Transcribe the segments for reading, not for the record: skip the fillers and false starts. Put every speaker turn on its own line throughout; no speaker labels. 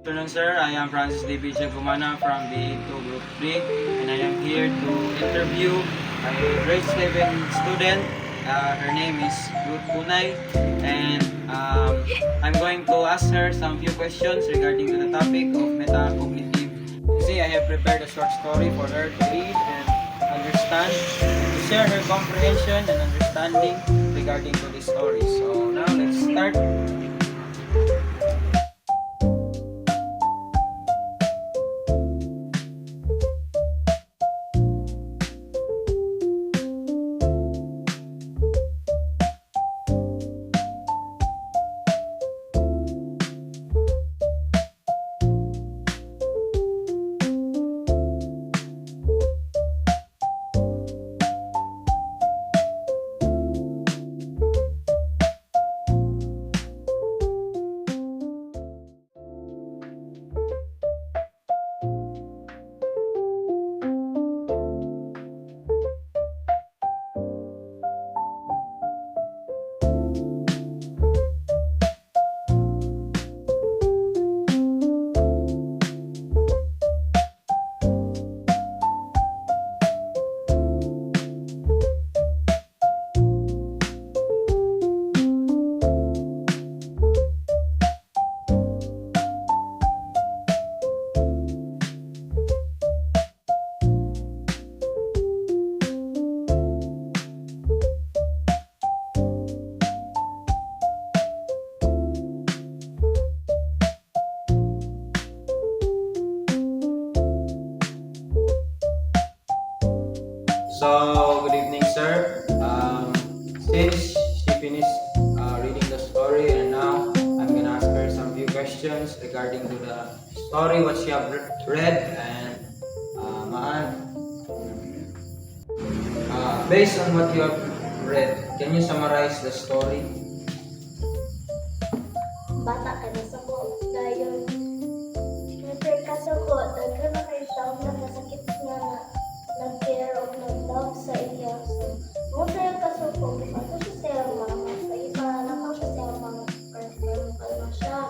Good afternoon, sir. I am Francis David Jagumana from B2 Group 3, and I am here to interview a grade 7 student. Her name is Ruth Punay, and I'm going to ask her some few questions regarding to the topic of metacognitive. See, I have prepared a short story for her to read and understand, to share her comprehension and understanding regarding to this story. So now let's start. So, good evening, sir. Since she finished reading the story, and now I'm gonna ask her some few questions regarding to the story, what she have read, and based on what you have read, can you summarize the story?
Bata ka na sa ko, dayon. Siyempre kaso ko, daghan na kayo taong nakasakit nga na nag-care of nag-love sa iya. So, mo sa'yo kaso ko, ato siya sa'yo mama, sa iba na ko siya sa'yo mama, kalma siya.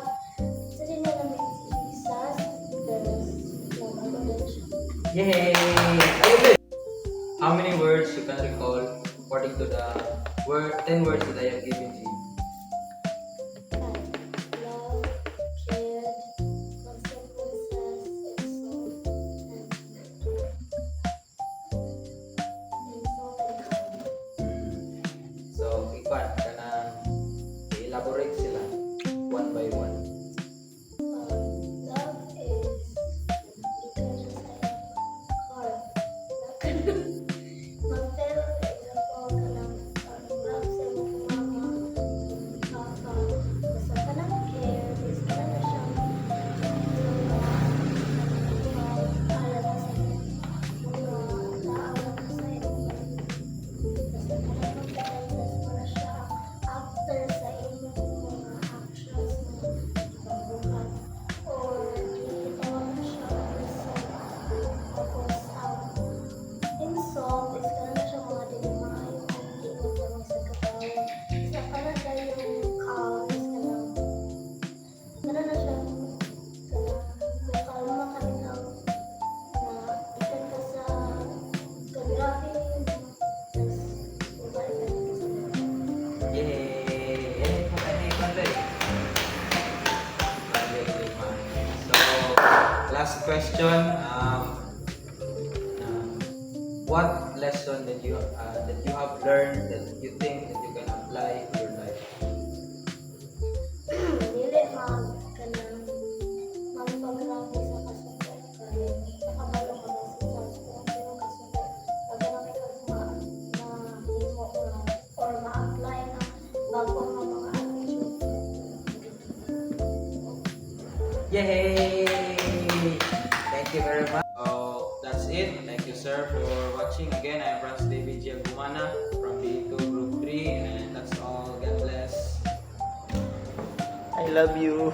Sa din na namin si Jesus, there's nag-ano din siya.
Yay! How many words you can recall according to the 10 words that I have given to you?
Love, care, consequences, exalt, and
So, ikaw, kanang i-elaborate sila one by one.
love is because of heart. Mag-pero for example, kanang love sa mga mama, papa, basta kanang care, is kanang siyang alam sa mga tao sa inyo. Basta kanang mag-guidance mo na siya after sa inyong mga actions na pagbuhat. Or itawa na siya result. Tapos, insult is kanang na siya mga dinimaayo kung gingon sa mga sa katawan. Sa kanang yung calm is kanang na siya kung kalma ka rin na ikan ka sa geography.
Yay! Pandai. So, last question. What lesson that you have learned that you think that you can apply to your life?
Dili kanang magpagrami sa kasuko kay nakabalo ka na sa kasuko pero kasuko pagkarami ka na himo or ma-apply na bago nga mga attitude.
Yay! Thank you very much. So, that's it. Thank you, sir, for watching. Again, I'm Francis David Giagumana from B2 Group 3, and that's all. God bless.
I love you.